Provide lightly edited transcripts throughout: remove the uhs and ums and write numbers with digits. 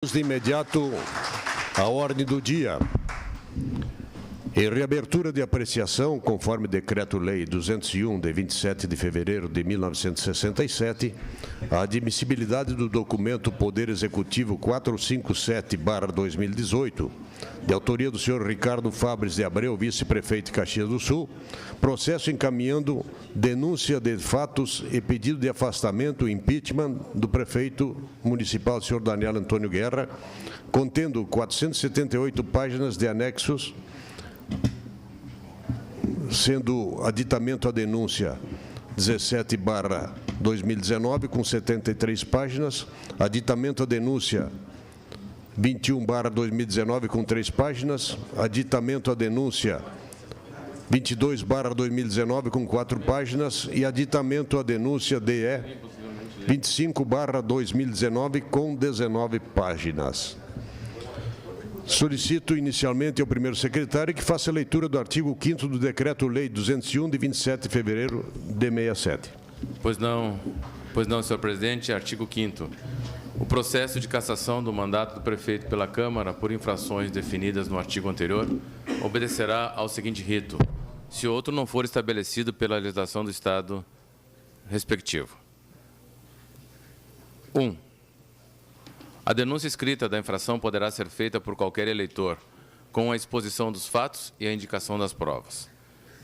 De imediato, a ordem do dia. Em reabertura de apreciação, conforme Decreto-Lei 201, de 27 de fevereiro de 1967, a admissibilidade do documento Poder Executivo 457/2018, de autoria do senhor Ricardo Fabres de Abreu, vice-prefeito de Caxias do Sul, processo encaminhando denúncia de fatos e pedido de afastamento e impeachment do prefeito municipal, senhor Daniel Antônio Guerra, contendo 478 páginas de anexos, sendo aditamento à denúncia 17/2019, com 73 páginas, aditamento à denúncia 21/2019, com 3 páginas, aditamento à denúncia 22/2019, com 4 páginas, e aditamento à denúncia DE 25/2019, com 19 páginas. Solicito inicialmente ao primeiro secretário que faça a leitura do artigo 5º do Decreto-Lei 201, de 27 de fevereiro de 67. Pois não, senhor presidente. Artigo 5º. O processo de cassação do mandato do prefeito pela Câmara por infrações definidas no artigo anterior obedecerá ao seguinte rito: se outro não for estabelecido pela legislação do Estado respectivo. 1. A denúncia escrita da infração poderá ser feita por qualquer eleitor, com a exposição dos fatos e a indicação das provas.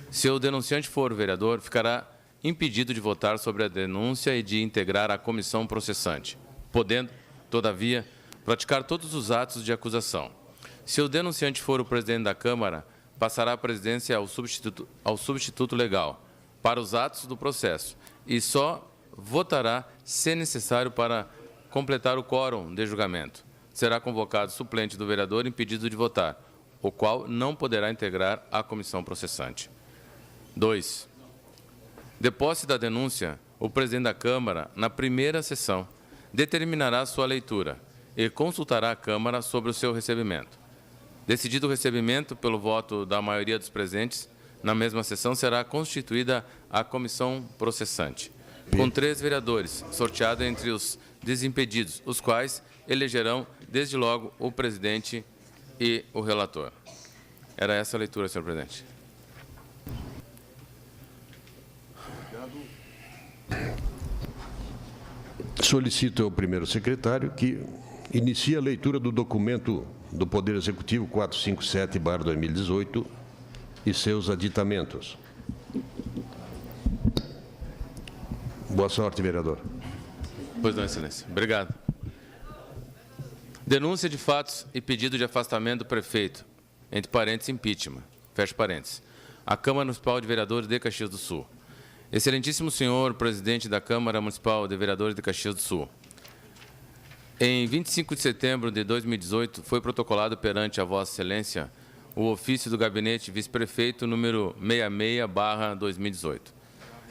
Se o denunciante for vereador, ficará impedido de votar sobre a denúncia e de integrar a comissão processante, podendo, todavia, praticar todos os atos de acusação. Se o denunciante for o presidente da Câmara, passará a presidência ao substituto legal para os atos do processo e só votará se necessário para completar o quórum de julgamento. Será convocado suplente do vereador impedido de votar, o qual não poderá integrar a comissão processante. 2. De posse da denúncia, o presidente da Câmara, na primeira sessão, determinará sua leitura e consultará a Câmara sobre o seu recebimento. Decidido o recebimento pelo voto da maioria dos presentes, na mesma sessão será constituída a comissão processante, com 3 vereadores, sorteado entre os desimpedidos, os quais elegerão, desde logo, o presidente e o relator. Era essa a leitura, senhor presidente. Solicito ao primeiro secretário que inicie a leitura do documento do Poder Executivo 457/2018 e seus aditamentos. Boa sorte, vereador. Pois não, excelência. Obrigado. Denúncia de fatos e pedido de afastamento do prefeito, entre parênteses, impeachment, fecha parênteses, a Câmara Municipal de Vereadores de Caxias do Sul. Excelentíssimo senhor presidente da Câmara Municipal de Vereadores de Caxias do Sul, em 25 de setembro de 2018, foi protocolado perante a Vossa Excelência o ofício do gabinete vice-prefeito número 66/2018,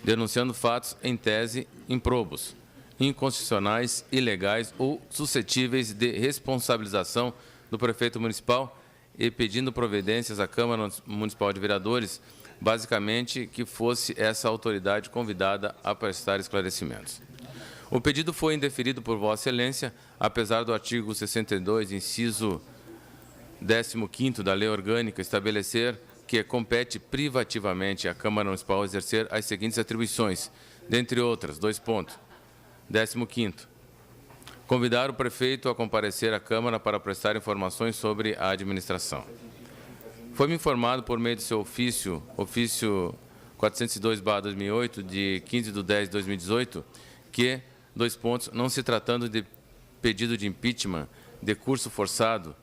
denunciando fatos em tese improbos, inconstitucionais, ilegais ou suscetíveis de responsabilização do prefeito municipal e pedindo providências à Câmara Municipal de Vereadores, basicamente que fosse essa autoridade convidada a prestar esclarecimentos. O pedido foi indeferido por Vossa Excelência, apesar do artigo 62, inciso 15º da Lei Orgânica estabelecer que compete privativamente à Câmara Municipal exercer as seguintes atribuições, dentre outras, 2 pontos. 15º, convidar o prefeito a comparecer à Câmara para prestar informações sobre a administração. Foi-me informado por meio do seu ofício 402/2008, de 15/10/2018, que, 2 pontos, não se tratando de pedido de impeachment de curso forçado,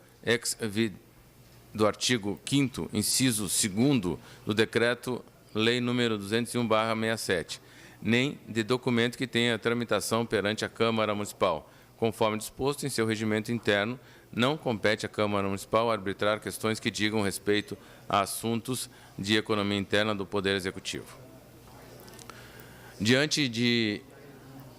do artigo 5º, inciso 2º do Decreto-Lei nº 201/67, nem de documento que tenha tramitação perante a Câmara Municipal, conforme disposto em seu regimento interno, não compete à Câmara Municipal arbitrar questões que digam respeito a assuntos de economia interna do Poder Executivo. Diante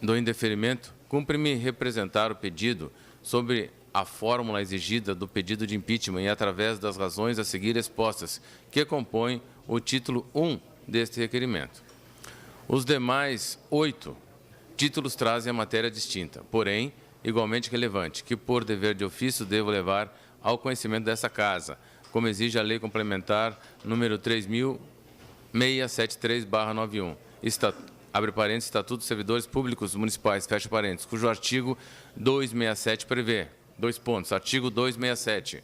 do indeferimento, cumpre-me representar o pedido sobre a fórmula exigida do pedido de impeachment e através das razões a seguir expostas, que compõem o título 1 deste requerimento. Os demais 8 títulos trazem a matéria distinta, porém, igualmente relevante, que por dever de ofício devo levar ao conhecimento dessa Casa, como exige a Lei Complementar número 3.673/91, abre parênteses, Estatuto dos Servidores Públicos Municipais, fecha parênteses, cujo artigo 267 prevê, artigo 267,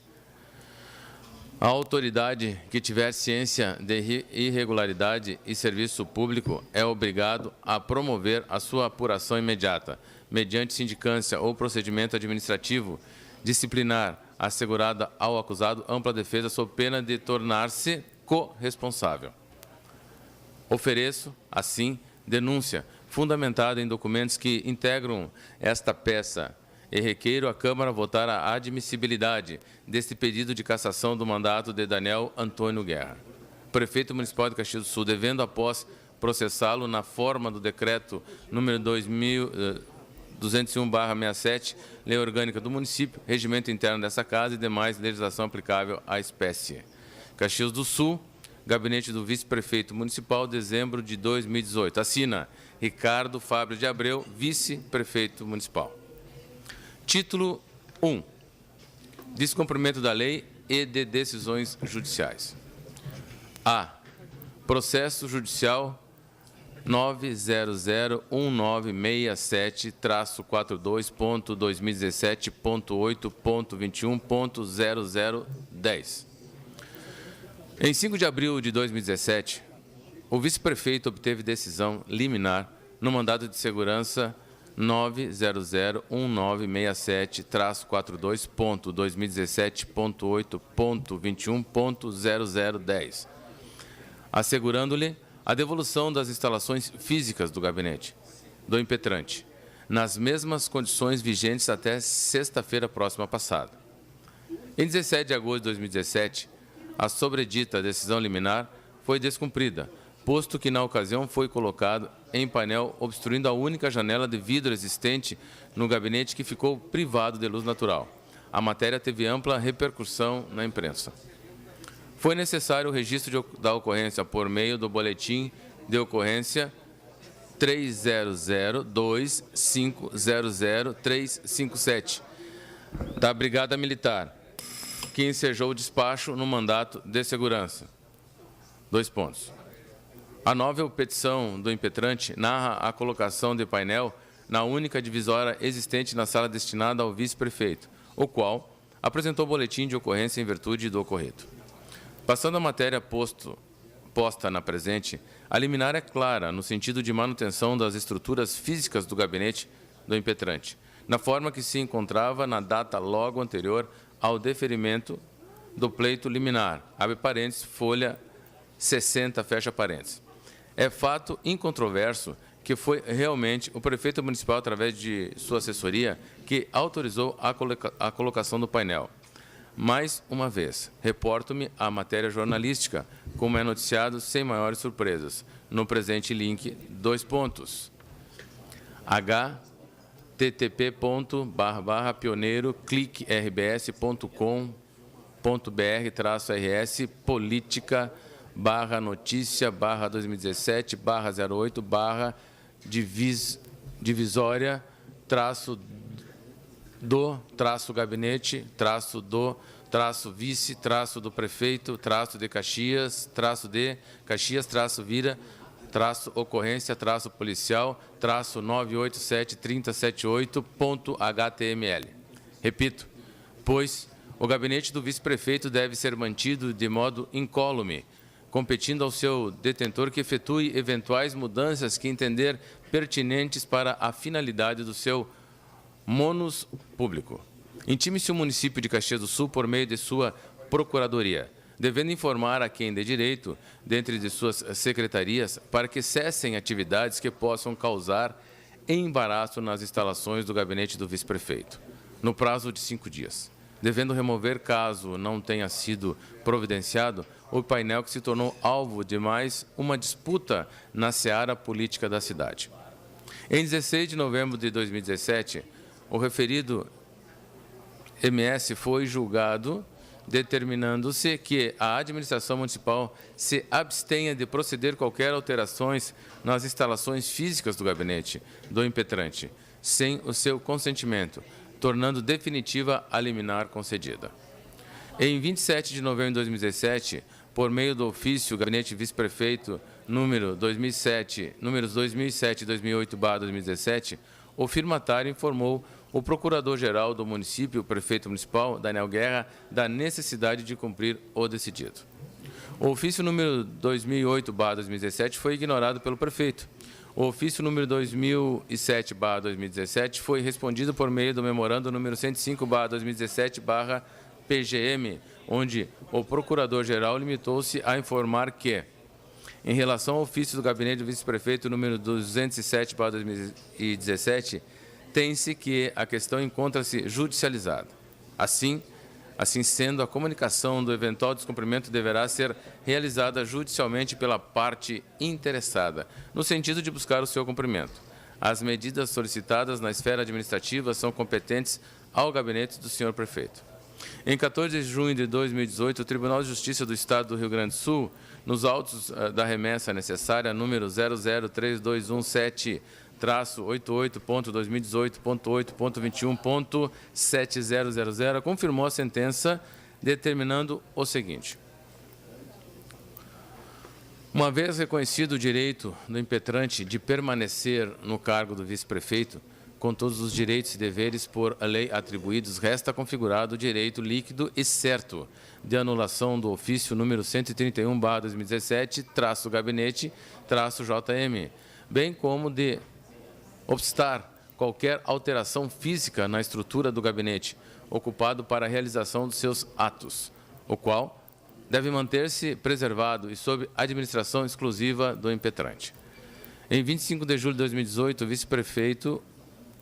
a autoridade que tiver ciência de irregularidade e serviço público é obrigado a promover a sua apuração imediata, mediante sindicância ou procedimento administrativo disciplinar, assegurada ao acusado ampla defesa sob pena de tornar-se corresponsável. Ofereço, assim, denúncia fundamentada em documentos que integram esta peça e requeiro à Câmara votar a admissibilidade deste pedido de cassação do mandato de Daniel Antônio Guerra, prefeito municipal de Caxias do Sul, devendo, após processá-lo na forma do decreto número 201/67, Lei Orgânica do Município, regimento interno dessa Casa e demais legislação aplicável à espécie. Caxias do Sul, Gabinete do Vice-Prefeito Municipal, dezembro de 2018. Assina Ricardo Fábio de Abreu, Vice-Prefeito Municipal. Título 1. Descumprimento da lei e de decisões judiciais. A. Processo judicial 9001967.2017.8.21.0010. Em 5 de abril de 2017, o vice-prefeito obteve decisão liminar no mandado de segurança 9001967.2017.8.21.0010, assegurando-lhe a devolução das instalações físicas do gabinete do impetrante, nas mesmas condições vigentes até sexta-feira próxima passada. Em 17 de agosto de 2017, a sobredita decisão liminar foi descumprida, posto que na ocasião foi colocado em painel obstruindo a única janela de vidro existente no gabinete que ficou privado de luz natural. A matéria teve ampla repercussão na imprensa. Foi necessário o registro da ocorrência por meio do boletim de ocorrência 30025000357 da Brigada Militar, que ensejou o despacho no mandato de segurança. A novel petição do impetrante narra a colocação de painel na única divisória existente na sala destinada ao vice-prefeito, o qual apresentou boletim de ocorrência em virtude do ocorrido. Passando a matéria posta na presente, a liminar é clara no sentido de manutenção das estruturas físicas do gabinete do impetrante, na forma que se encontrava na data logo anterior ao deferimento do pleito liminar, abre parênteses, folha 60, fecha parênteses. É fato incontroverso que foi realmente o prefeito municipal, através de sua assessoria, que autorizou a colocação do painel. Mais uma vez, reporto-me à matéria jornalística, como é noticiado, sem maiores surpresas. No presente link, http://pioneiro-clique-rbs.com.br/rs política/notícia/18/divisória-do-gabinete-do-vice-do prefeito-Vira-ocorrência-policial-9873078.html. Repito, pois o gabinete do vice-prefeito deve ser mantido de modo incólume, competindo ao seu detentor que efetue eventuais mudanças que entender pertinentes para a finalidade do seu monos público. Intime-se o município de Caxias do Sul por meio de sua procuradoria, devendo informar a quem de direito, dentre de suas secretarias, para que cessem atividades que possam causar embaraço nas instalações do gabinete do vice-prefeito, no prazo de 5 dias, devendo remover, caso não tenha sido providenciado, o painel que se tornou alvo de mais uma disputa na seara política da cidade. Em 16 de novembro de 2017, o referido MS foi julgado, determinando-se que a administração municipal se abstenha de proceder qualquer alterações nas instalações físicas do gabinete do impetrante, sem o seu consentimento, tornando definitiva a liminar concedida. Em 27 de novembro de 2017, por meio do ofício Gabinete Vice-Prefeito números 2007 e 2008/2017, o firmatário informou o Procurador-Geral do município, o Prefeito Municipal, Daniel Guerra, da necessidade de cumprir o decidido. O ofício número 2008/2017 foi ignorado pelo Prefeito. O ofício número 2007/2017 foi respondido por meio do memorando número 105/2017/PGM, onde o Procurador-Geral limitou-se a informar que, em relação ao ofício do Gabinete do Vice-Prefeito número 207/2017, tem-se que a questão encontra-se judicializada. Assim sendo, a comunicação do eventual descumprimento deverá ser realizada judicialmente pela parte interessada, no sentido de buscar o seu cumprimento. As medidas solicitadas na esfera administrativa são competentes ao gabinete do senhor prefeito. Em 14 de junho de 2018, o Tribunal de Justiça do Estado do Rio Grande do Sul, nos autos da remessa necessária, número 003217-88.2018.8.21.7000, confirmou a sentença, determinando o seguinte: uma vez reconhecido o direito do impetrante de permanecer no cargo do vice-prefeito, com todos os direitos e deveres por lei atribuídos, resta configurado o direito líquido e certo de anulação do ofício número 131/2017-gabinete-JM, bem como de obstar qualquer alteração física na estrutura do gabinete ocupado para a realização dos seus atos, o qual deve manter-se preservado e sob administração exclusiva do impetrante. Em 25 de julho de 2018, o vice-prefeito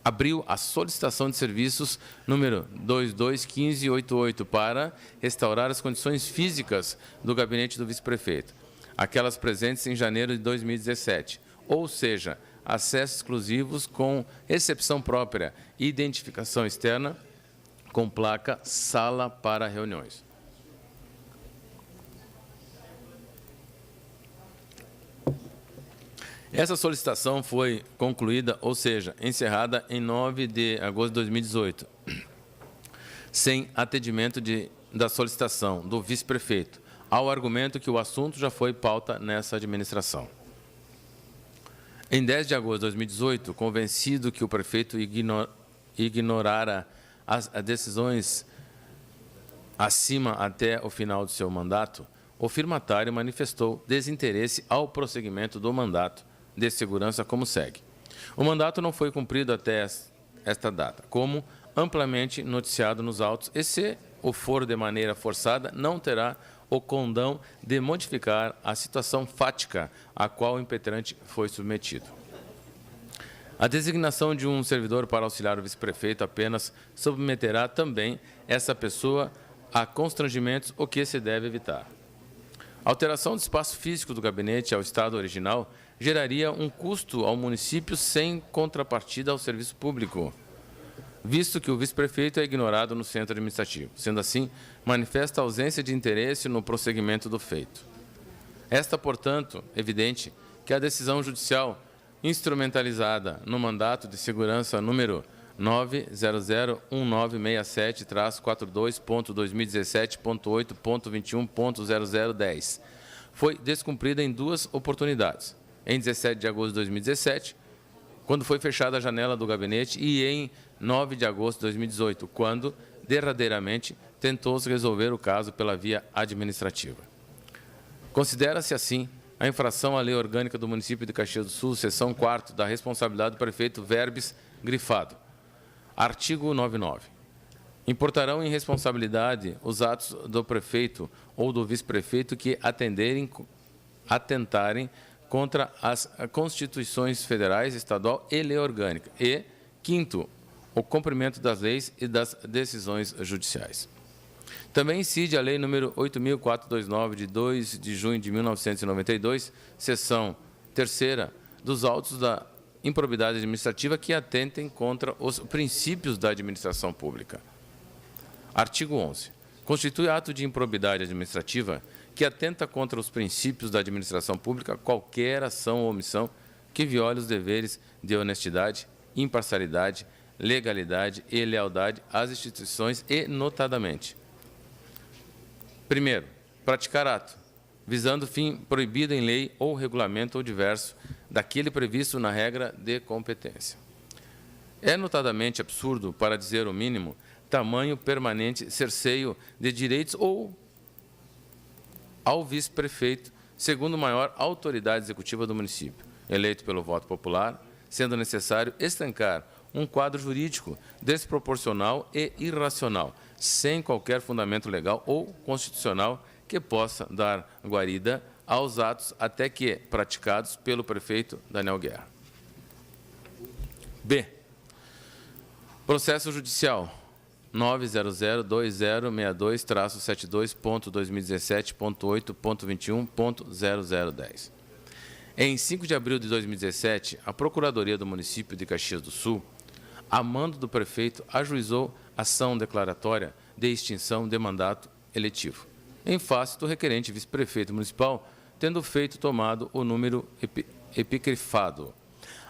abriu a solicitação de serviços número 221588 para restaurar as condições físicas do gabinete do vice-prefeito, aquelas presentes em janeiro de 2017, ou seja, acessos exclusivos com recepção própria e identificação externa com placa sala para reuniões. Essa solicitação foi concluída, ou seja, encerrada em 9 de agosto de 2018, sem atendimento da solicitação do vice-prefeito, ao argumento que o assunto já foi pauta nessa administração. Em 10 de agosto de 2018, convencido que o prefeito ignorara as decisões acima até o final do seu mandato, o firmatário manifestou desinteresse ao prosseguimento do mandato de segurança como segue. O mandato não foi cumprido até esta data, como amplamente noticiado nos autos, e se o for de maneira forçada, não terá o condão de modificar a situação fática a qual o impetrante foi submetido. A designação de um servidor para auxiliar o vice-prefeito apenas submeterá também essa pessoa a constrangimentos, o que se deve evitar. A alteração do espaço físico do gabinete ao estado original geraria um custo ao município sem contrapartida ao serviço público, visto que o vice-prefeito é ignorado no centro administrativo. Sendo assim, manifesta ausência de interesse no prosseguimento do feito. Esta, portanto, evidente que a decisão judicial instrumentalizada no mandato de segurança número 9001967-42.2017.8.21.0010 foi descumprida em duas oportunidades. Em 17 de agosto de 2017, quando foi fechada a janela do gabinete, e em 9 de agosto de 2018, quando, derradeiramente, tentou-se resolver o caso pela via administrativa. Considera-se, assim, a infração à Lei Orgânica do Município de Caxias do Sul, seção 4ª, da responsabilidade do prefeito verbis grifado. Artigo 99. Importarão em responsabilidade os atos do prefeito ou do vice-prefeito que atentarem contra as Constituições Federais, Estadual e Lei Orgânica. E, quinto, o cumprimento das leis e das decisões judiciais. Também incide a Lei nº 8.429, de 2 de junho de 1992, seção 3ª, dos autos da improbidade administrativa que atentem contra os princípios da administração pública. Artigo 11. Constitui ato de improbidade administrativa que atenta contra os princípios da administração pública qualquer ação ou omissão que viole os deveres de honestidade, imparcialidade, legalidade e lealdade às instituições e, notadamente, primeiro, praticar ato, visando fim proibido em lei ou regulamento ou diverso daquele previsto na regra de competência. É notadamente absurdo, para dizer o mínimo, tamanho permanente cerceio de direitos ou ao vice-prefeito, segundo maior autoridade executiva do município, eleito pelo voto popular, sendo necessário estancar um quadro jurídico desproporcional e irracional, sem qualquer fundamento legal ou constitucional que possa dar guarida aos atos até que praticados pelo prefeito Daniel Guerra. B. Processo judicial 9002062.72.2017.8.21.0010. Em 5 de abril de 2017, a Procuradoria do Município de Caxias do Sul, a mando do prefeito, ajuizou ação declaratória de extinção de mandato eletivo, em face do requerente vice-prefeito municipal, tendo feito tomado o número epigrafado.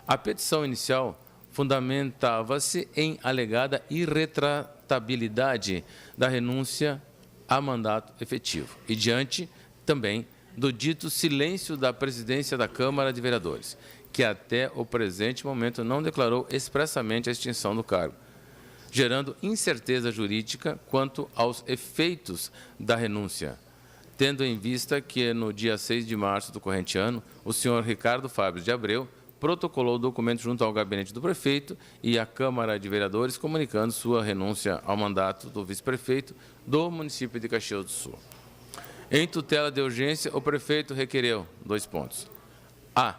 A petição inicial fundamentava-se em alegada irretratabilidade da renúncia a mandato efetivo e diante também do dito silêncio da presidência da Câmara de Vereadores, que até o presente momento não declarou expressamente a extinção do cargo, gerando incerteza jurídica quanto aos efeitos da renúncia, tendo em vista que, no dia 6 de março do corrente ano, o senhor Ricardo Fábio de Abreu protocolou o documento junto ao gabinete do prefeito e à Câmara de Vereadores, comunicando sua renúncia ao mandato do vice-prefeito do município de Caxias do Sul. Em tutela de urgência, o prefeito requereu 2 pontos. A.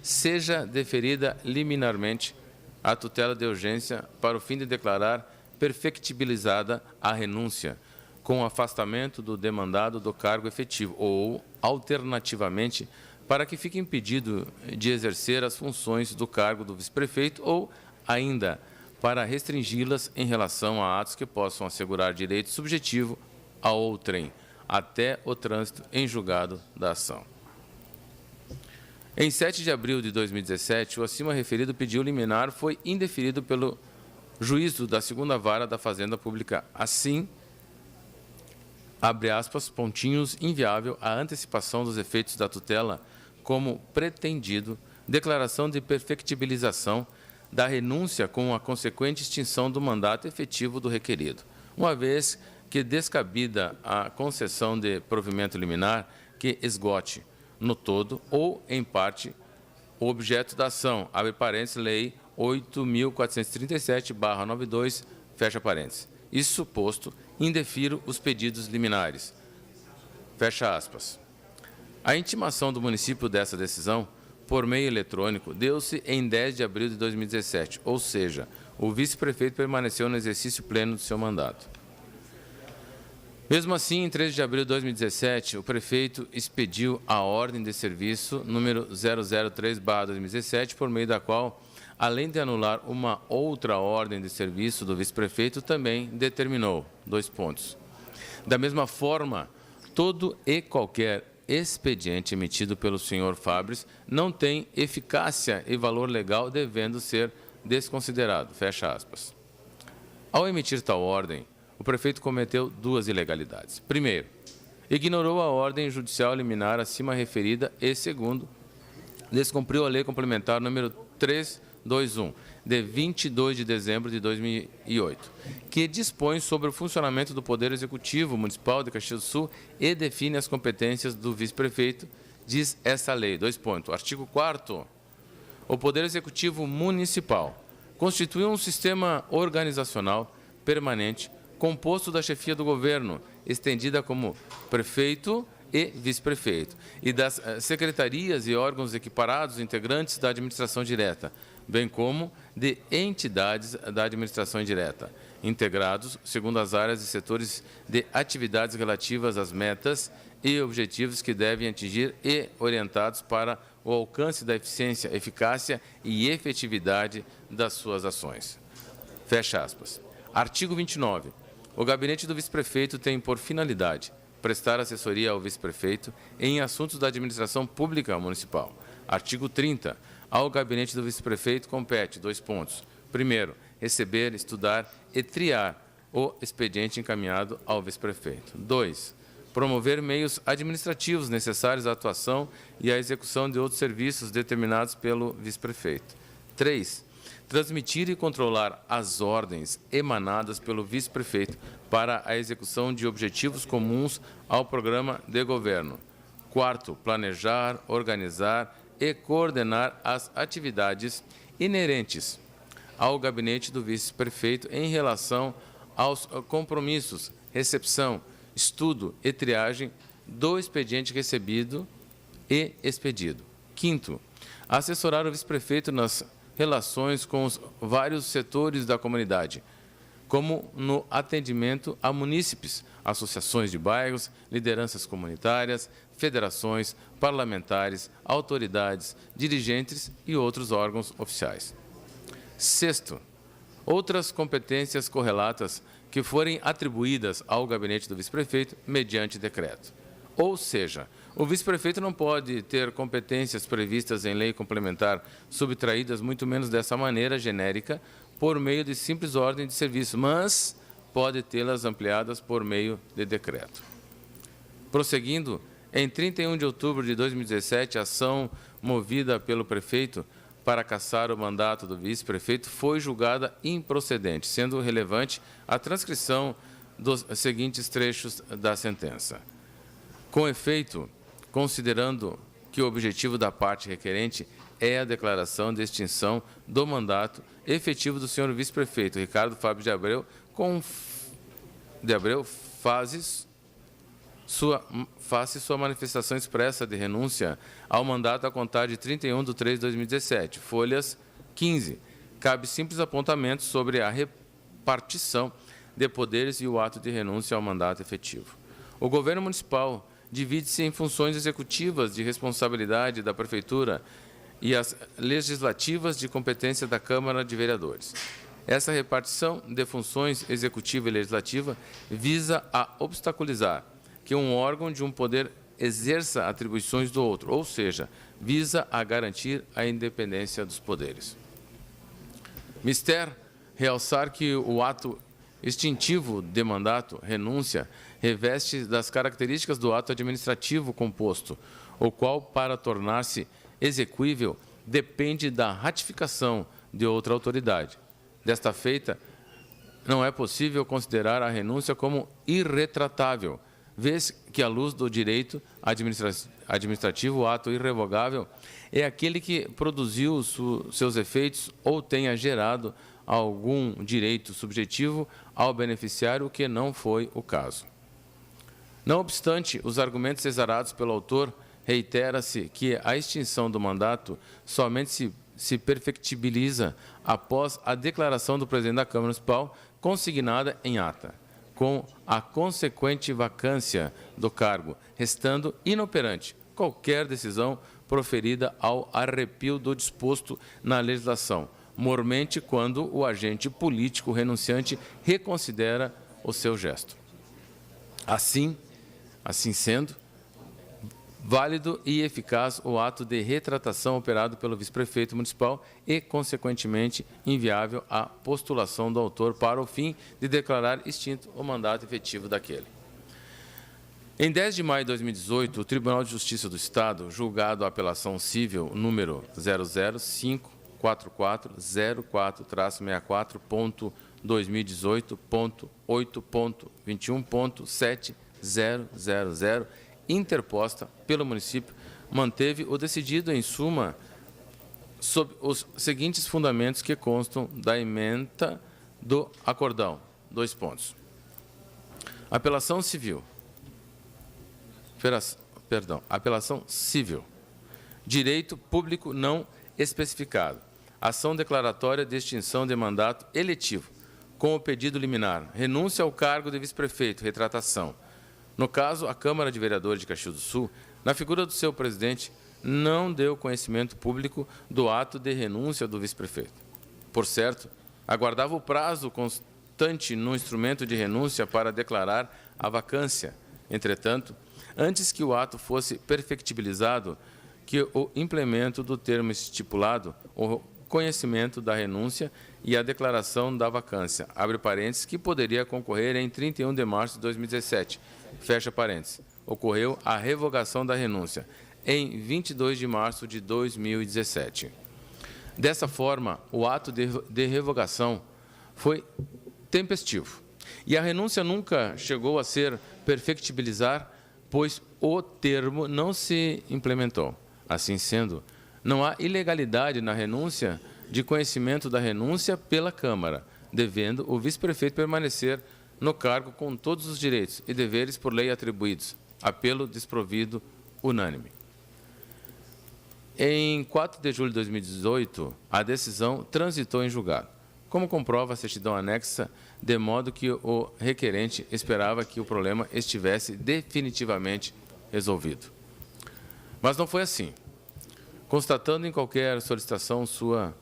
Seja deferida liminarmente a tutela de urgência para o fim de declarar perfectibilizada a renúncia, com afastamento do demandado do cargo efetivo ou, alternativamente, para que fique impedido de exercer as funções do cargo do vice-prefeito ou, ainda, para restringi-las em relação a atos que possam assegurar direito subjetivo a outrem, até o trânsito em julgado da ação. Em 7 de abril de 2017, o acima referido pedido liminar foi indeferido pelo juízo da 2ª Vara da Fazenda Pública. Assim, abre aspas, pontinhos, inviável a antecipação dos efeitos da tutela como pretendido, declaração de perfectibilização da renúncia com a consequente extinção do mandato efetivo do requerido, uma vez que descabida a concessão de provimento liminar que esgote, no todo ou em parte, o objeto da ação, abre parênteses, Lei 8.437/92, fecha parênteses. Isso posto, indefiro os pedidos liminares. Fecha aspas. A intimação do município dessa decisão, por meio eletrônico, deu-se em 10 de abril de 2017, ou seja, o vice-prefeito permaneceu no exercício pleno do seu mandato. Mesmo assim, em 13 de abril de 2017, o prefeito expediu a ordem de serviço número 003/2017, por meio da qual, além de anular uma outra ordem de serviço do vice-prefeito, também determinou 2 pontos. Da mesma forma, todo e qualquer expediente emitido pelo senhor Fabres não tem eficácia e valor legal, devendo ser desconsiderado. Fecha aspas. Ao emitir tal ordem, o prefeito cometeu 2 ilegalidades. Primeiro, ignorou a ordem judicial liminar acima referida e, segundo, descumpriu a lei complementar número 321, de 22 de dezembro de 2008, que dispõe sobre o funcionamento do Poder Executivo Municipal de Caxias do Sul e define as competências do vice-prefeito, diz essa lei. 2 pontos. Artigo 4º. O Poder Executivo Municipal constitui um sistema organizacional permanente composto da chefia do governo, estendida como prefeito e vice-prefeito, e das secretarias e órgãos equiparados integrantes da administração direta, bem como de entidades da administração indireta, integrados segundo as áreas e setores de atividades relativas às metas e objetivos que devem atingir e orientados para o alcance da eficiência, eficácia e efetividade das suas ações. Fecha aspas. Artigo 29. O gabinete do vice-prefeito tem por finalidade prestar assessoria ao vice-prefeito em assuntos da administração pública municipal. Artigo 30. Ao gabinete do vice-prefeito compete, 2 pontos. Primeiro, receber, estudar e triar o expediente encaminhado ao vice-prefeito. 2, promover meios administrativos necessários à atuação e à execução de outros serviços determinados pelo vice-prefeito. 3, transmitir e controlar as ordens emanadas pelo vice-prefeito para a execução de objetivos comuns ao programa de governo. 4, planejar, organizar e coordenar as atividades inerentes ao gabinete do vice-prefeito em relação aos compromissos, recepção, estudo e triagem do expediente recebido e expedido. 5º, assessorar o vice-prefeito nas relações com os vários setores da comunidade, como no atendimento a munícipes, associações de bairros, lideranças comunitárias, federações, parlamentares, autoridades, dirigentes e outros órgãos oficiais. 6º, outras competências correlatas que forem atribuídas ao gabinete do vice-prefeito mediante decreto. Ou seja, o vice-prefeito não pode ter competências previstas em lei complementar subtraídas, muito menos dessa maneira genérica, por meio de simples ordem de serviço, mas pode tê-las ampliadas por meio de decreto. Prosseguindo, em 31 de outubro de 2017, a ação movida pelo prefeito para cassar o mandato do vice-prefeito foi julgada improcedente, sendo relevante a transcrição dos seguintes trechos da sentença. Com efeito, considerando que o objetivo da parte requerente é a declaração de extinção do mandato efetivo do senhor vice-prefeito Ricardo Fábio de Abreu, faça sua manifestação expressa de renúncia ao mandato a contar de 31/3/2017, folhas 15. Cabe simples apontamento sobre a repartição de poderes e o ato de renúncia ao mandato efetivo. O governo municipal divide-se em funções executivas de responsabilidade da Prefeitura e as legislativas de competência da Câmara de Vereadores. Essa repartição de funções executiva e legislativa visa a obstaculizar que um órgão de um poder exerça atribuições do outro, ou seja, visa a garantir a independência dos poderes. Mister realçar que o ato extintivo de mandato, renúncia, reveste das características do ato administrativo composto, o qual, para tornar-se execuível, depende da ratificação de outra autoridade. Desta feita, não é possível considerar a renúncia como irretratável, vez que, à luz do direito administrativo, o ato irrevogável é aquele que produziu seus efeitos ou tenha gerado algum direito subjetivo ao beneficiário, que não foi o caso. Não obstante os argumentos exarados pelo autor, reitera-se que a extinção do mandato somente se perfectibiliza após a declaração do presidente da Câmara Municipal consignada em ata, com a consequente vacância do cargo, restando inoperante qualquer decisão proferida ao arrepio do disposto na legislação, mormente quando o agente político renunciante reconsidera o seu gesto. Assim sendo, válido e eficaz o ato de retratação operado pelo vice-prefeito municipal e, consequentemente, inviável a postulação do autor para o fim de declarar extinto o mandato efetivo daquele. Em 10 de maio de 2018, o Tribunal de Justiça do Estado, julgado a apelação civil número 0054404/64/2018.8.21.7000, interposta pelo município, manteve o decidido em suma sob os seguintes fundamentos que constam da ementa do acordão. 2 pontos. Apelação civil. Apelação civil. Direito público não especificado. Ação declaratória de extinção de mandato eletivo, com o pedido liminar. Renúncia ao cargo de vice-prefeito. Retratação. No caso, a Câmara de Vereadores de Caxias do Sul, na figura do seu presidente, não deu conhecimento público do ato de renúncia do vice-prefeito. Por certo, aguardava o prazo constante no instrumento de renúncia para declarar a vacância. Entretanto, antes que o ato fosse perfectibilizado, que o implemento do termo estipulado, o conhecimento da renúncia e a declaração da vacância, abre parênteses, que poderia concorrer em 31 de março de 2017, fecha parênteses. Ocorreu a revogação da renúncia em 22 de março de 2017. Dessa forma, o ato de revogação foi tempestivo e a renúncia nunca chegou a ser perfectibilizar, pois o termo não se implementou. Assim sendo, não há ilegalidade na renúncia de conhecimento da renúncia pela Câmara, devendo o vice-prefeito permanecer no cargo com todos os direitos e deveres por lei atribuídos. Apelo desprovido unânime. Em 4 de julho de 2018, a decisão transitou em julgado, como comprova a certidão anexa, de modo que o requerente esperava que o problema estivesse definitivamente resolvido. Mas não foi assim. Constatando em qualquer solicitação sua,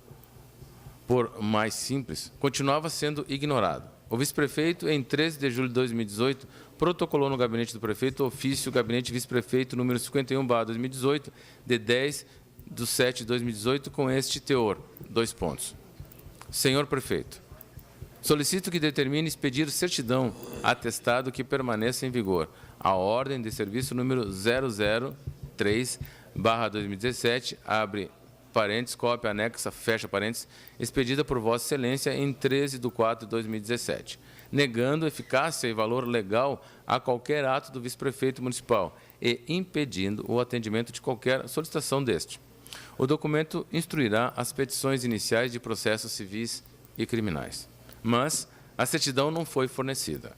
por mais simples, continuava sendo ignorado. O vice-prefeito, em 13 de julho de 2018, protocolou no gabinete do prefeito o ofício Gabinete Vice-Prefeito número 51/2018, de 10 de 7 de 2018, com este teor, : Senhor prefeito, solicito que determine expedir certidão atestado que permaneça em vigor a ordem de serviço número 003/2017, abre parênteses, cópia anexa, fecha parênteses, expedida por Vossa Excelência em 13 de 4 de 2017, negando eficácia e valor legal a qualquer ato do vice-prefeito municipal e impedindo o atendimento de qualquer solicitação deste. O documento instruirá as petições iniciais de processos civis e criminais. Mas a certidão não foi fornecida.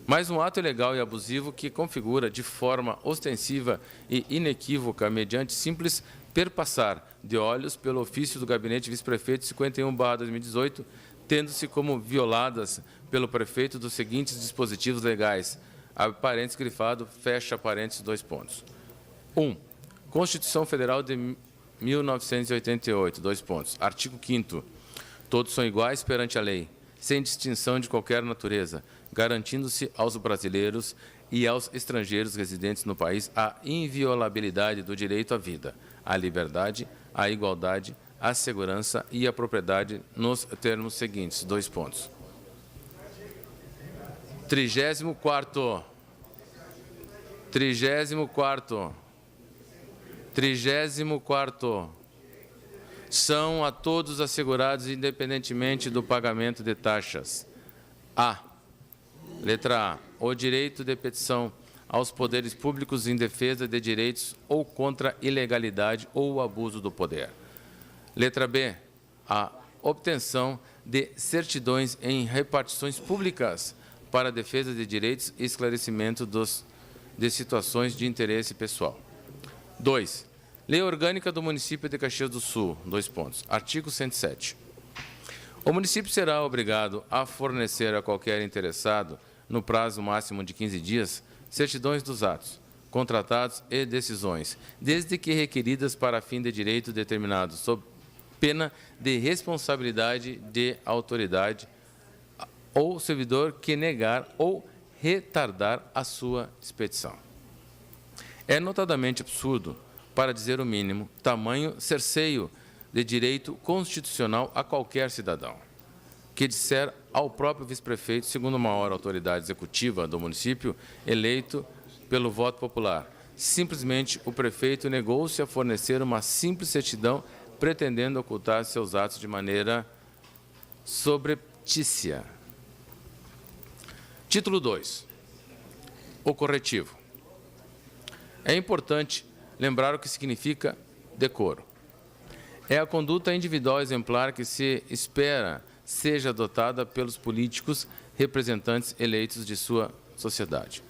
Mais um ato ilegal e abusivo que configura de forma ostensiva e inequívoca, mediante simples perpassar de olhos pelo ofício do Gabinete Vice-Prefeito 51/2018, tendo-se como violadas pelo prefeito dos seguintes dispositivos legais, abre parênteses grifado, fecha parênteses, : 1. Constituição Federal de 1988, : Artigo 5º. Todos são iguais perante a lei, sem distinção de qualquer natureza, garantindo-se aos brasileiros e aos estrangeiros residentes no país a inviolabilidade do direito à vida, à liberdade, à igualdade, à segurança e à propriedade nos termos seguintes, : 34º. São a todos assegurados independentemente do pagamento de taxas. Letra A. O direito de petição aos poderes públicos em defesa de direitos ou contra ilegalidade ou abuso do poder. Letra B. A obtenção de certidões em repartições públicas para a defesa de direitos e esclarecimento de situações de interesse pessoal. 2. Lei Orgânica do Município de Caxias do Sul, : Artigo 107. O município será obrigado a fornecer a qualquer interessado, no prazo máximo de 15 dias, certidões dos atos, contratados e decisões, desde que requeridas para fim de direito determinado, sob pena de responsabilidade de autoridade ou servidor que negar ou retardar a sua expedição. É notadamente absurdo, para dizer o mínimo, tamanho cerceio de direito constitucional a qualquer cidadão, que disser ao próprio vice-prefeito, segundo a maior autoridade executiva do município, eleito pelo voto popular. Simplesmente, o prefeito negou-se a fornecer uma simples certidão, pretendendo ocultar seus atos de maneira subreptícia. Título 2. O corretivo. É importante lembrar o que significa decoro. É a conduta individual exemplar que se espera seja adotada pelos políticos representantes eleitos de sua sociedade.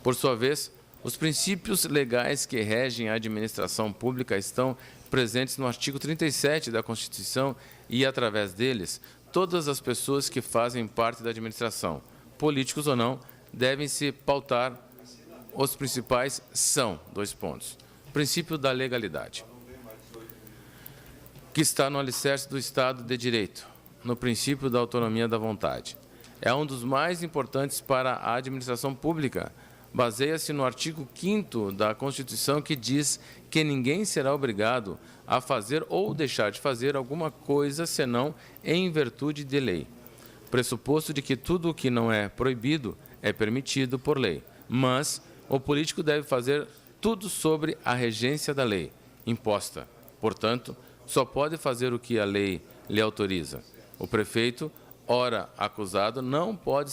Por sua vez, os princípios legais que regem a administração pública estão presentes no artigo 37 da Constituição e, através deles, todas as pessoas que fazem parte da administração, políticos ou não, devem se pautar. Os principais são, : princípio da legalidade, que está no alicerce do Estado de Direito, no princípio da autonomia da vontade. É um dos mais importantes para a administração pública, baseia-se no artigo 5º da Constituição, que diz que ninguém será obrigado a fazer ou deixar de fazer alguma coisa senão em virtude de lei. Pressuposto de que tudo o que não é proibido é permitido por lei, mas o político deve fazer tudo sobre a regência da lei imposta. Portanto, só pode fazer o que a lei lhe autoriza. O prefeito, ora acusado, não pode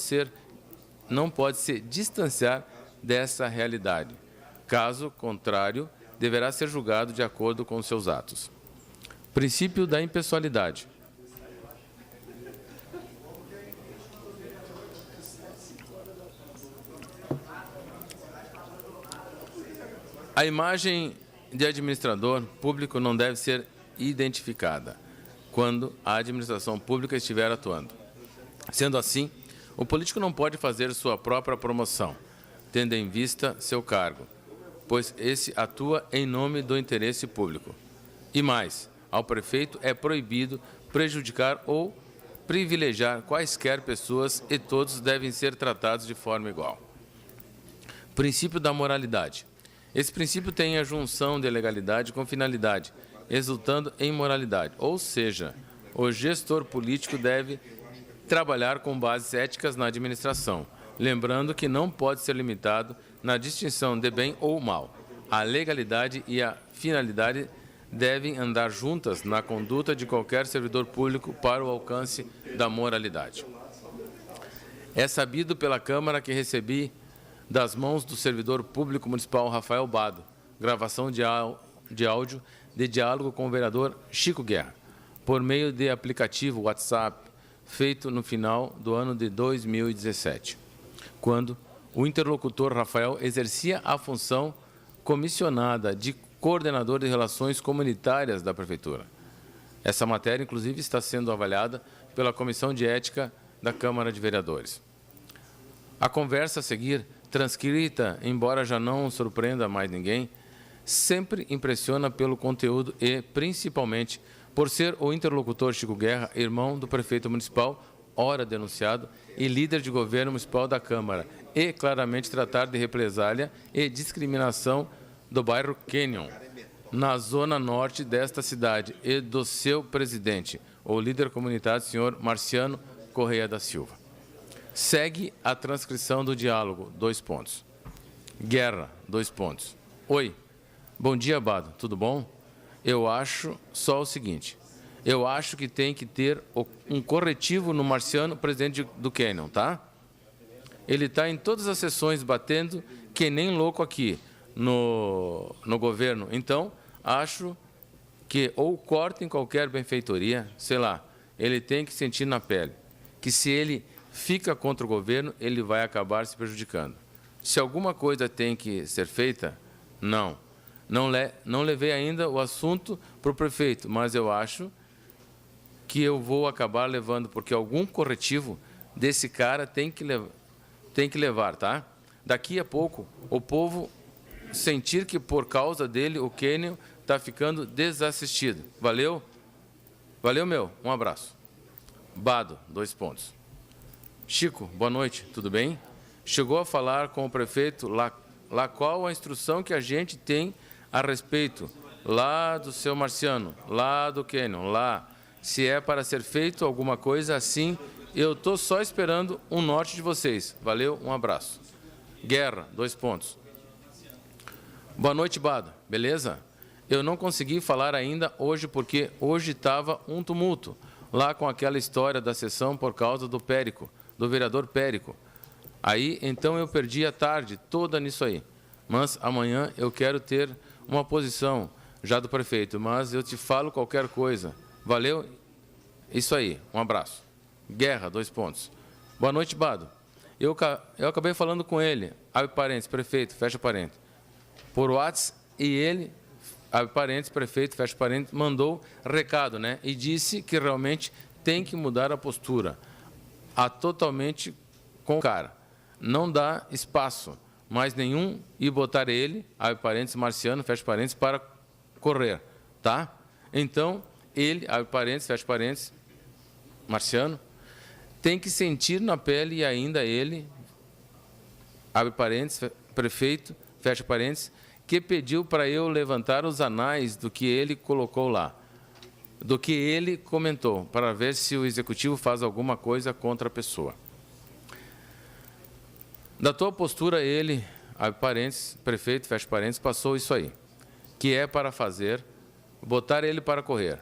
se distanciar dessa realidade. Caso contrário, deverá ser julgado de acordo com seus atos. Princípio da impessoalidade. A imagem de administrador público não deve ser identificada quando a administração pública estiver atuando. Sendo assim, o político não pode fazer sua própria promoção, tendo em vista seu cargo, pois esse atua em nome do interesse público. E mais, ao prefeito é proibido prejudicar ou privilegiar quaisquer pessoas e todos devem ser tratados de forma igual. Princípio da moralidade. Esse princípio tem a junção de legalidade com finalidade, resultando em moralidade, ou seja, o gestor político deve trabalhar com bases éticas na administração, lembrando que não pode ser limitado na distinção de bem ou mal. A legalidade e a finalidade devem andar juntas na conduta de qualquer servidor público para o alcance da moralidade. É sabido pela Câmara que recebi das mãos do servidor público municipal Rafael Bado, gravação de áudio de diálogo com o vereador Chico Guerra, por meio de aplicativo WhatsApp, feito no final do ano de 2017, quando o interlocutor Rafael exercia a função comissionada de coordenador de relações comunitárias da Prefeitura. Essa matéria, inclusive, está sendo avaliada pela Comissão de Ética da Câmara de Vereadores. A conversa a seguir, transcrita, embora já não surpreenda mais ninguém, sempre impressiona pelo conteúdo e, principalmente, por ser o interlocutor Chico Guerra, irmão do prefeito municipal, ora denunciado, e líder de governo municipal da Câmara, e claramente tratar de represália e discriminação do bairro Canyon, na zona norte desta cidade, e do seu presidente, o líder comunitário, senhor Marciano Correia da Silva. Segue a transcrição do diálogo, 2 pontos. Guerra, 2 pontos. Oi, bom dia, Bado, tudo bom? Eu acho só o seguinte, eu acho que tem que ter um corretivo no Marciano, presidente do Canyon, tá? Ele está em todas as sessões batendo que nem louco aqui no governo. Então, acho que ou cortem qualquer benfeitoria, sei lá, ele tem que sentir na pele que se ele fica contra o governo, ele vai acabar se prejudicando. Se alguma coisa tem que ser feita, não. Não levei ainda o assunto para o prefeito, mas eu acho que eu vou acabar levando, porque algum corretivo desse cara tem que levar, tá? Daqui a pouco, o povo sentir que por causa dele o Canyon está ficando desassistido. Valeu? Valeu, meu. Um abraço. Bado, 2 pontos. Chico, boa noite, tudo bem? Chegou a falar com o prefeito lá qual a instrução que a gente tem a respeito, lá do seu Marciano, lá do Canyon, lá, se é para ser feito alguma coisa assim, eu estou só esperando um norte de vocês. Valeu, um abraço. Guerra, 2 pontos. Boa noite, Bado, beleza? Eu não consegui falar ainda hoje porque hoje estava um tumulto lá com aquela história da sessão por causa do Périco, do vereador Périco. Aí, então, eu perdi a tarde toda nisso aí. Mas amanhã eu quero ter uma posição já do prefeito, mas eu te falo qualquer coisa. Valeu? Isso aí, um abraço. Guerra, 2 pontos. Boa noite, Bado. Eu acabei falando com ele, abre parênteses, prefeito, fecha parênteses, por WhatsApp, e ele, abre parênteses, prefeito, fecha parênteses, mandou recado, né? E disse que realmente tem que mudar a postura. Totalmente com o cara. Não dá espaço mais nenhum e botar ele, abre parênteses, Marciano, fecha parênteses, para correr, tá? Então, ele, abre parênteses, fecha parênteses, Marciano, tem que sentir na pele e ainda ele abre parênteses, prefeito, fecha parênteses, que pediu para eu levantar os anais do que ele colocou lá, do que ele comentou, para ver se o Executivo faz alguma coisa contra a pessoa. Da tua postura, ele, abre parênteses, prefeito, fecha parênteses, passou isso aí, que é para fazer, botar ele para correr,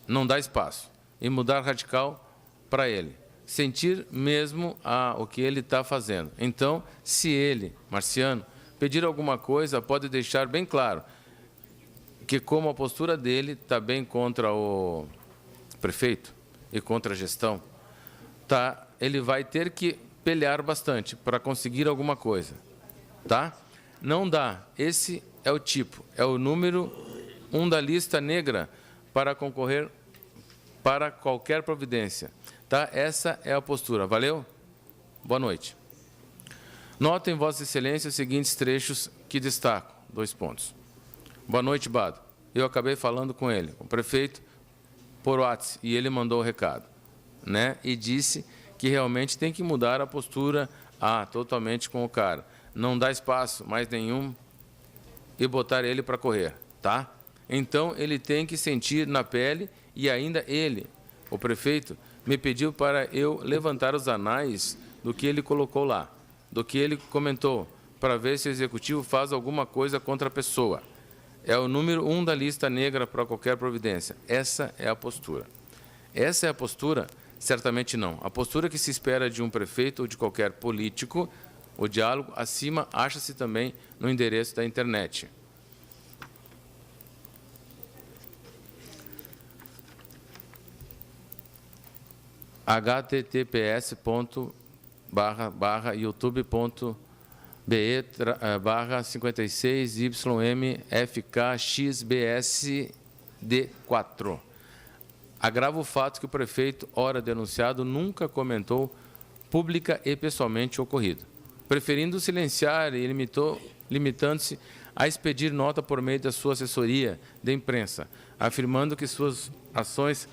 não dá espaço, e mudar radical para ele, sentir mesmo o que ele está fazendo. Então, se ele, Marciano, pedir alguma coisa, pode deixar bem claro que, como a postura dele está bem contra o prefeito e contra a gestão, ele vai ter que pelear bastante para conseguir alguma coisa. Tá? Não dá. Esse é o tipo, é o número 1 da lista negra para concorrer para qualquer providência. Tá? Essa é a postura. Valeu? Boa noite. Notem, Vossa Excelência, os seguintes trechos que destaco. 2 pontos. Boa noite, Bado. Eu acabei falando com ele, com o prefeito, por WhatsApp, e ele mandou o recado, né? E disse que realmente tem que mudar a postura totalmente com o cara. Não dá espaço mais nenhum e botar ele para correr, tá? Então, ele tem que sentir na pele, e ainda ele, o prefeito, me pediu para eu levantar os anais do que ele colocou lá, do que ele comentou, para ver se o Executivo faz alguma coisa contra a pessoa. É o número 1 da lista negra para qualquer providência. Essa é a postura. Essa é a postura? Certamente não. A postura que se espera de um prefeito ou de qualquer político, o diálogo acima acha-se também no endereço da internet. https://youtube.be/56YMFKXBSD4. Agrava o fato que o prefeito, ora denunciado, nunca comentou pública e pessoalmente o ocorrido, preferindo silenciar e limitando-se a expedir nota por meio da sua assessoria de imprensa, afirmando que suas ações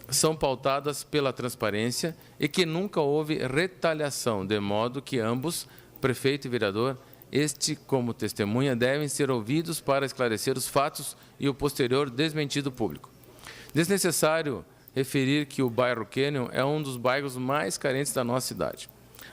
são pautadas pela transparência e que nunca houve retaliação, de modo que ambos, prefeito e vereador, como testemunha, devem ser ouvidos para esclarecer os fatos e o posterior desmentido público. Desnecessário referir que o bairro Canyon é um dos bairros mais carentes da nossa cidade.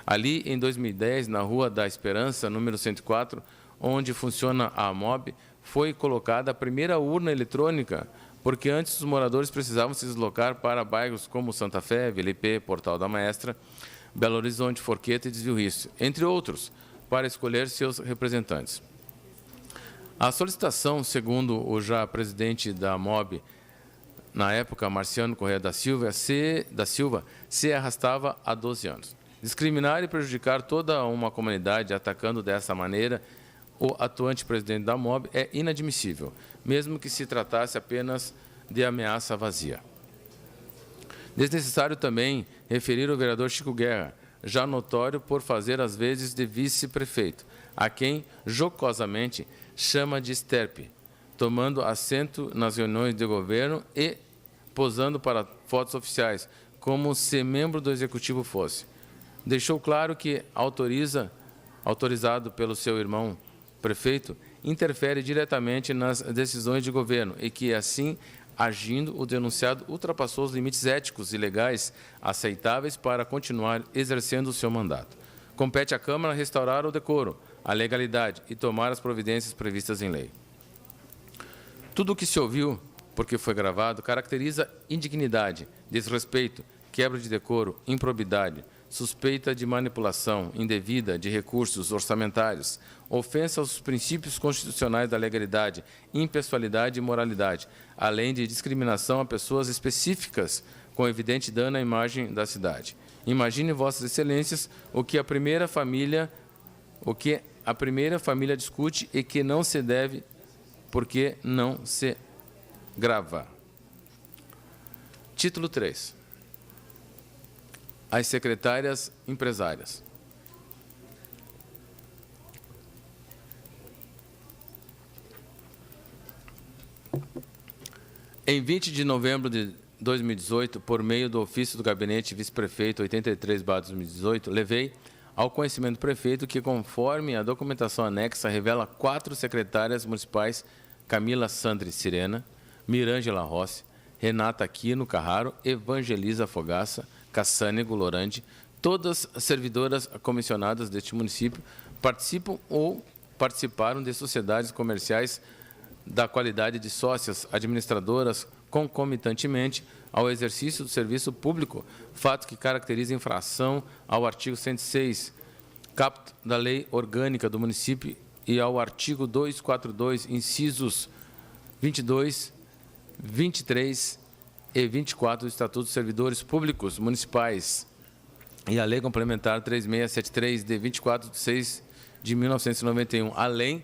Ali, em 2010, na Rua da Esperança, número 104, onde funciona a AMOB, foi colocada a primeira urna eletrônica, porque antes os moradores precisavam se deslocar para bairros como Santa Fé, Vila Ipê, Portal da Maestra, Belo Horizonte, Forqueta e Desvio Rício, entre outros, para escolher seus representantes. A solicitação, segundo o já presidente da AMOB, na época, Marciano Correia da Silva, se arrastava há 12 anos. Discriminar e prejudicar toda uma comunidade atacando dessa maneira o atuante presidente da AMOB é inadmissível, mesmo que se tratasse apenas de ameaça vazia. Desnecessário também referir o vereador Chico Guerra, já notório por fazer as vezes de vice-prefeito, a quem, jocosamente, chama de esterpe, tomando assento nas reuniões de governo e posando para fotos oficiais, como se membro do Executivo fosse. Deixou claro que autorizado pelo seu irmão prefeito, interfere diretamente nas decisões de governo e que, assim, agindo, o denunciado ultrapassou os limites éticos e legais aceitáveis para continuar exercendo o seu mandato. Compete à Câmara restaurar o decoro, a legalidade e tomar as providências previstas em lei. Tudo o que se ouviu, porque foi gravado, caracteriza indignidade, desrespeito, quebra de decoro, improbidade, suspeita de manipulação indevida de recursos orçamentários, ofensa aos princípios constitucionais da legalidade, impessoalidade e moralidade, além de discriminação a pessoas específicas com evidente dano à imagem da cidade. Imagine, Vossas Excelências, o que a primeira família discute e que não se deve, porque não se grava. Título 3. As secretárias empresárias. Em 20 de novembro de 2018, por meio do ofício do gabinete vice-prefeito 83/2018, levei ao conhecimento do prefeito que, conforme a documentação anexa, revela 4 secretárias municipais: Camila Sandri Sirena, Mirângela Rossi, Renata Aquino Carraro, Evangelisa Fogaça, Cassânego Lorandi, todas servidoras comissionadas deste município, participam ou participaram de sociedades comerciais da qualidade de sócias administradoras concomitantemente ao exercício do serviço público, fato que caracteriza infração ao artigo 106, caput da Lei Orgânica do Município e ao artigo 242, incisos 22, 23 e 24 do Estatuto dos Servidores Públicos Municipais e a Lei Complementar 3673, de 24 de 6 de 1991, além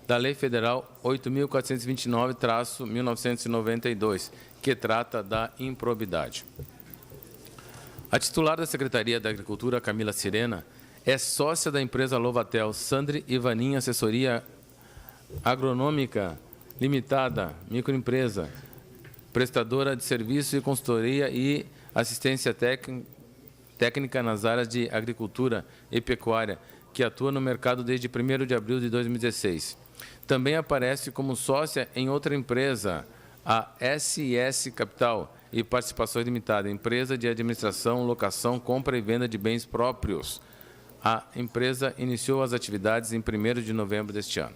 da Lei Federal 8.429-1992, que trata da improbidade. A titular da Secretaria da Agricultura, Camila Sirena, é sócia da empresa Lovatel Sandri Ivaninha Assessoria Agronômica Limitada, microempresa, prestadora de serviço e consultoria e assistência técnica nas áreas de agricultura e pecuária, que atua no mercado desde 1º de abril de 2016. Também aparece como sócia em outra empresa, a SS Capital e Participações Limitada, empresa de administração, locação, compra e venda de bens próprios. A empresa iniciou as atividades em 1º de novembro deste ano.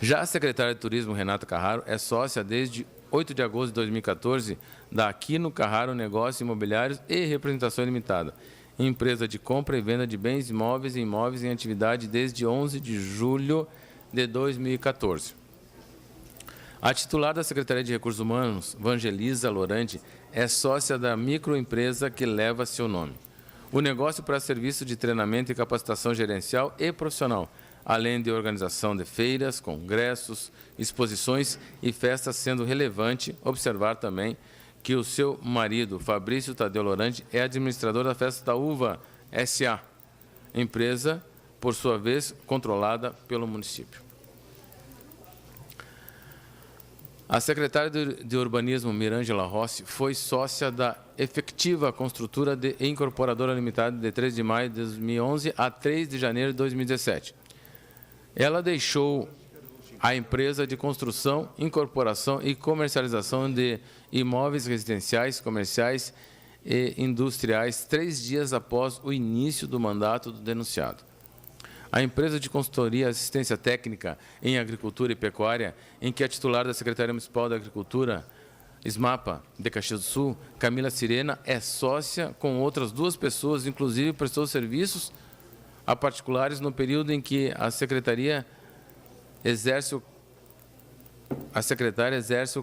Já a secretária de Turismo, Renata Carraro, é sócia desde 8 de agosto de 2014 da Aquino Carraro Negócios Imobiliários e Representação Limitada, empresa de compra e venda de bens imóveis e imóveis em atividade desde 11 de julho de 2014. A titular da Secretaria de Recursos Humanos, Evangelisa Lorandi, é sócia da microempresa que leva seu nome. O negócio presta serviço de treinamento e capacitação gerencial e profissional, além de organização de feiras, congressos, exposições e festas, sendo relevante observar também que o seu marido, Fabrício Tadeu Lorandi, é administrador da Festa da Uva S.A., empresa, por sua vez, controlada pelo município. A secretária de Urbanismo, Mirângela Rossi, foi sócia da Efectiva Construtora e Incorporadora Limitada de 3 de maio de 2011 a 3 de janeiro de 2017. Ela deixou a empresa de construção, incorporação e comercialização de imóveis residenciais, comerciais e industriais 3 dias após o início do mandato do denunciado. A empresa de consultoria e assistência técnica em agricultura e pecuária, em que a titular da Secretaria Municipal da Agricultura, SMAPA, de Caxias do Sul, Camila Sirena, é sócia com outras 2 pessoas, inclusive prestou serviços a particulares no período em que a secretária exerce o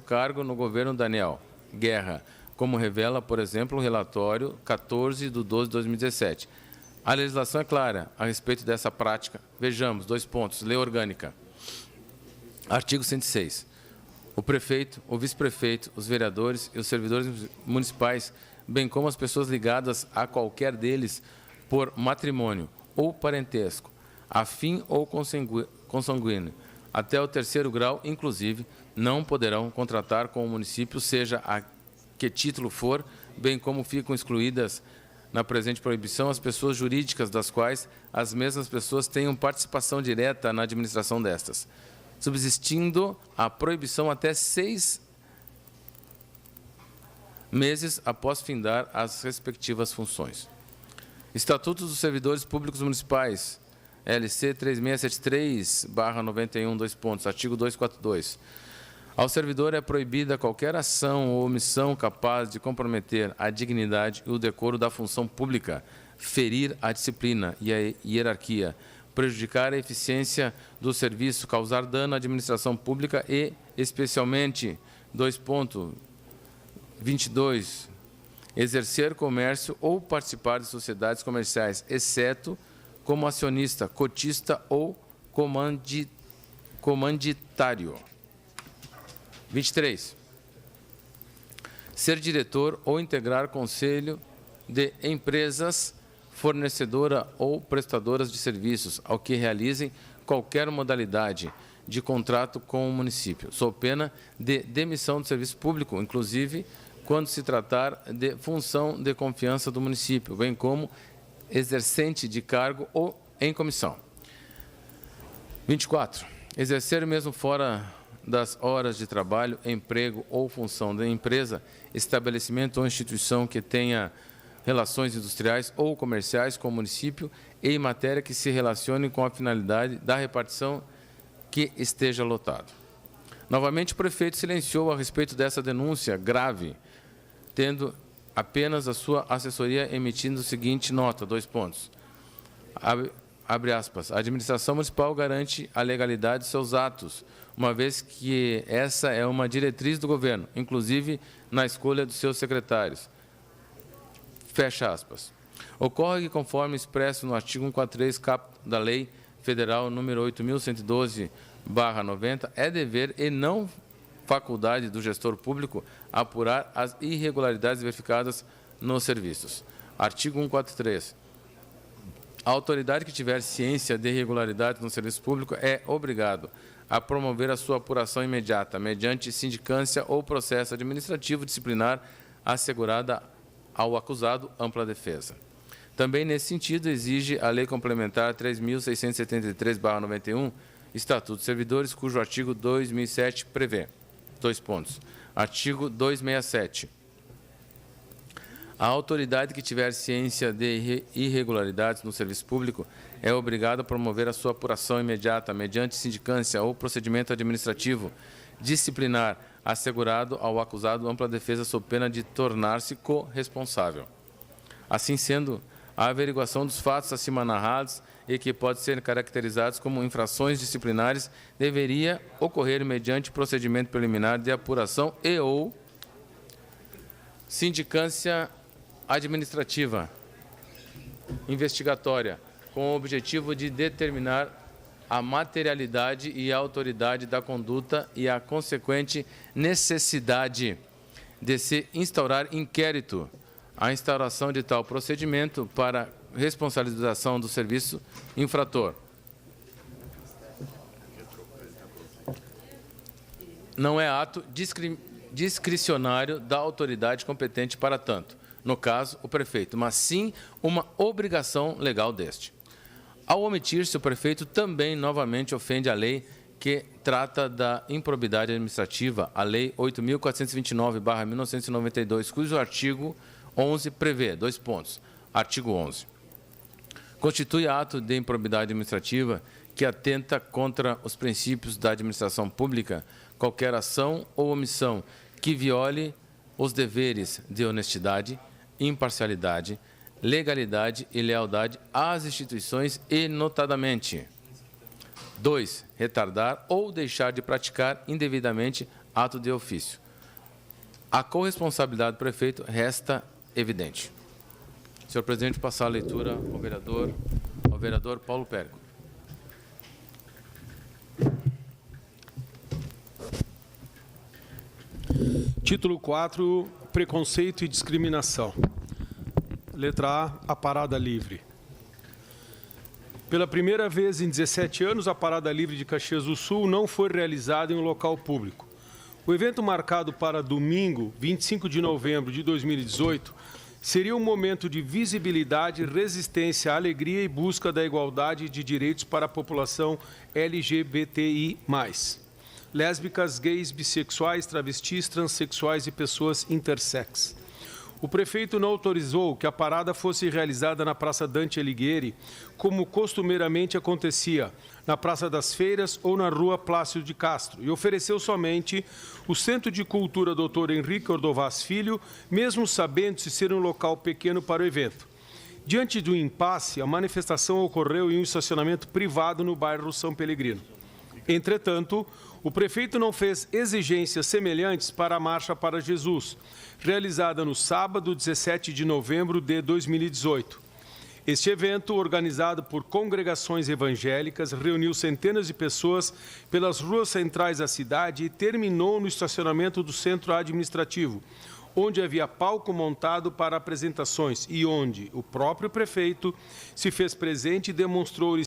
cargo no governo Daniel Guerra, como revela, por exemplo, o relatório 14 de 12 de 2017. A legislação é clara a respeito dessa prática. Vejamos, 2 pontos. Lei Orgânica. Artigo 106. O prefeito, o vice-prefeito, os vereadores e os servidores municipais, bem como as pessoas ligadas a qualquer deles por matrimônio ou parentesco, afim ou consanguíneo, até o 3º grau, inclusive, não poderão contratar com o município, seja a que título for, bem como ficam excluídas na presente proibição as pessoas jurídicas das quais as mesmas pessoas tenham participação direta na administração destas, subsistindo a proibição até 6 meses após findar as respectivas funções. Estatutos dos Servidores Públicos Municipais, LC 3673/91, 2 pontos, artigo 242. Ao servidor é proibida qualquer ação ou omissão capaz de comprometer a dignidade e o decoro da função pública, ferir a disciplina e a hierarquia, prejudicar a eficiência do serviço, causar dano à administração pública e, especialmente, 2.22, exercer comércio ou participar de sociedades comerciais, exceto como acionista, cotista ou comanditário. 23. Ser diretor ou integrar conselho de empresas fornecedora ou prestadoras de serviços, ao que realizem qualquer modalidade de contrato com o município, sob pena de demissão do serviço público, inclusive quando se tratar de função de confiança do município, bem como exercente de cargo ou em comissão. 24. Exercer mesmo fora das horas de trabalho, emprego ou função da empresa, estabelecimento ou instituição que tenha relações industriais ou comerciais com o município e em matéria que se relacione com a finalidade da repartição que esteja lotado. Novamente, o prefeito silenciou a respeito dessa denúncia grave, tendo apenas a sua assessoria emitindo o seguinte nota, 2 pontos. Abre aspas, a administração municipal garante a legalidade de seus atos, uma vez que essa é uma diretriz do governo, inclusive na escolha dos seus secretários. Fecha aspas. Ocorre que, conforme expresso no artigo 143, caput da Lei Federal número 8.112/90, é dever e não faculdade do gestor público apurar as irregularidades verificadas nos serviços. Artigo 143. A autoridade que tiver ciência de irregularidades no serviço público é obrigado a promover a sua apuração imediata, mediante sindicância ou processo administrativo disciplinar assegurada ao acusado ampla defesa. Também, nesse sentido, exige a Lei Complementar 3.673/91, Estatuto dos Servidores, cujo artigo 2007 prevê. 2 pontos. Artigo 267. A autoridade que tiver ciência de irregularidades no serviço público é obrigada a promover a sua apuração imediata, mediante sindicância ou procedimento administrativo disciplinar assegurado ao acusado ampla defesa sob pena de tornar-se corresponsável. Assim sendo, a averiguação dos fatos acima narrados e que podem ser caracterizados como infrações disciplinares deveria ocorrer mediante procedimento preliminar de apuração e ou sindicância administrativa investigatória, com o objetivo de determinar a materialidade e a autoridade da conduta e a consequente necessidade de se instaurar inquérito. A instauração de tal procedimento para responsabilização do serviço infrator. Não é ato discricionário da autoridade competente para tanto, no caso, o prefeito, mas sim uma obrigação legal deste. Ao omitir-se, o prefeito também novamente ofende a lei que trata da improbidade administrativa, a Lei 8.429/1992, cujo artigo 11 prevê, 2 pontos. Artigo 11. Constitui ato de improbidade administrativa que atenta contra os princípios da administração pública qualquer ação ou omissão que viole os deveres de honestidade, imparcialidade, legalidade e lealdade às instituições e, notadamente, 2. Retardar ou deixar de praticar indevidamente ato de ofício. A corresponsabilidade do prefeito resta evidente. Senhor presidente, passar a leitura ao vereador Paulo Pérez. Título 4, preconceito e discriminação. Letra A, a parada livre. Pela primeira vez em 17 anos, a Parada Livre de Caxias do Sul não foi realizada em um local público. O evento, marcado para domingo, 25 de novembro de 2018, seria um momento de visibilidade, resistência, alegria e busca da igualdade de direitos para a população LGBTI+. Lésbicas, gays, bissexuais, travestis, transexuais e pessoas intersex. O prefeito não autorizou que a parada fosse realizada na Praça Dante Alighieri, como costumeiramente acontecia, na Praça das Feiras ou na Rua Plácido de Castro, e ofereceu somente o Centro de Cultura Dr. Henrique Ordovás Filho, mesmo sabendo-se ser um local pequeno para o evento. Diante do impasse, a manifestação ocorreu em um estacionamento privado no bairro São Pelegrino. Entretanto, o prefeito não fez exigências semelhantes para a Marcha para Jesus, realizada no sábado, 17 de novembro de 2018. Este evento, organizado por congregações evangélicas, reuniu centenas de pessoas pelas ruas centrais da cidade e terminou no estacionamento do centro administrativo, onde havia palco montado para apresentações e onde o próprio prefeito se fez presente e demonstrou